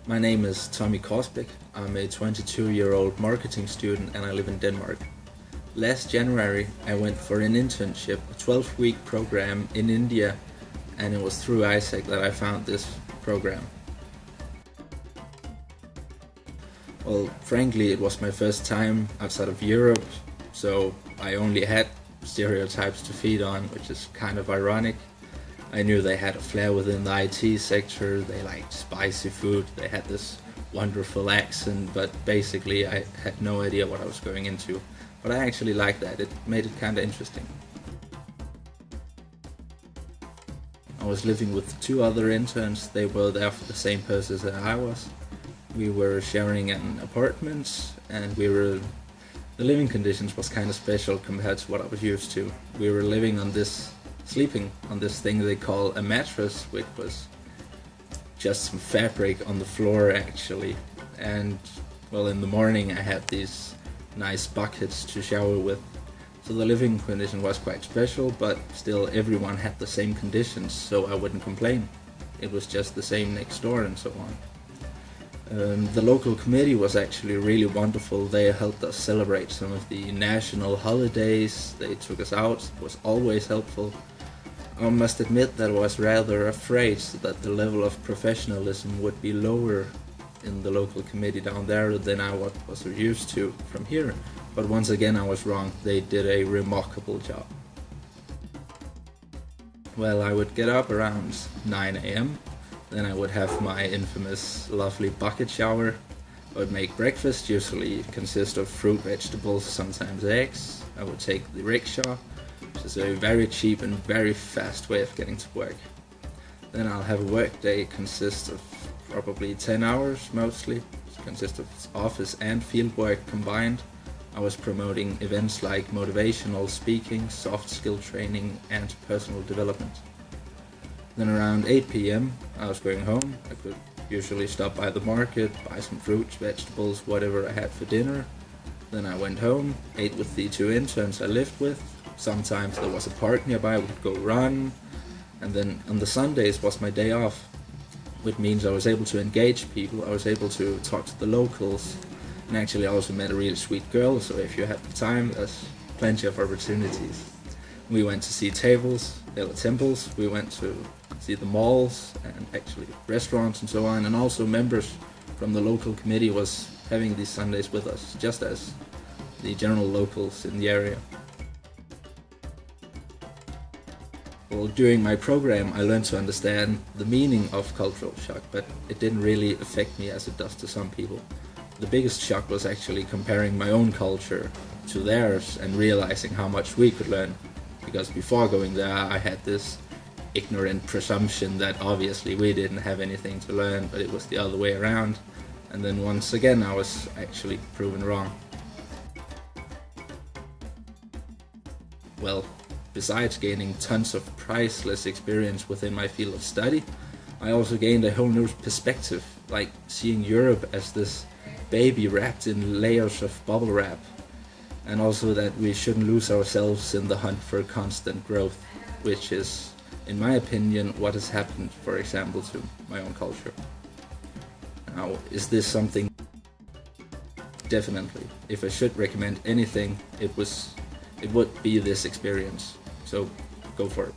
My name is Tommy Korsbæk. I'm a 22-year-old marketing student and I live in Denmark. Last January I went for an internship, a 12-week program in India, and it was through AIESEC that I found this program. Well, frankly, it was my first time outside of Europe, so I only had stereotypes to feed on, which is kind of ironic. I knew they had a flair within the IT sector, they liked spicy food, they had this wonderful accent, but basically I had no idea what I was going into. But I actually liked that, it made it kind of interesting. I was living with two other interns, they were there for the same purpose that I was. We were sharing an apartment and the living conditions was kind of special compared to what I was used to. We were sleeping on this thing they call a mattress, which was just some fabric on the floor actually. And well, in the morning I had these nice buckets to shower with. So the living condition was quite special, but still everyone had the same conditions, so I wouldn't complain. It was just the same next door and so on. The local committee was actually really wonderful. They helped us celebrate some of the national holidays. They took us out. It was always helpful. I must admit that I was rather afraid that the level of professionalism would be lower in the local committee down there than I was used to from here. But once again I was wrong. They did a remarkable job. Well, I would get up around 9 AM. Then I would have my infamous lovely bucket shower. I would make breakfast, usually consist of fruit, vegetables, sometimes eggs. I would take the rickshaw, which is a very cheap and very fast way of getting to work. Then I'll have a work day consist of probably 10 hours mostly. It consists of office and field work combined. I was promoting events like motivational speaking, soft skill training and personal development. Then around 8 PM I was going home. I could usually stop by the market, buy some fruits, vegetables, whatever I had for dinner. Then I went home, ate with the two interns I lived with. Sometimes there was a park nearby, we could go run. And then on the Sundays was my day off, which means I was able to engage people, I was able to talk to the locals, and actually I also met a really sweet girl, so if you have the time, there's plenty of opportunities. We went to see temples, we went to see the malls and actually restaurants and so on, and also members from the local committee was having these Sundays with us, just as the general locals in the area. Well, during my program I learned to understand the meaning of cultural shock, but it didn't really affect me as it does to some people. The biggest shock was actually comparing my own culture to theirs and realizing how much we could learn. Because before going there I had this ignorant presumption that obviously we didn't have anything to learn, but it was the other way around. And then once again I was actually proven wrong. Well, besides gaining tons of priceless experience within my field of study, I also gained a whole new perspective, like seeing Europe as this baby wrapped in layers of bubble wrap. And also that we shouldn't lose ourselves in the hunt for constant growth, which is, in my opinion, what has happened, for example, to my own culture. Now, is this something? Definitely. If I should recommend anything, it would be this experience. So, go for it.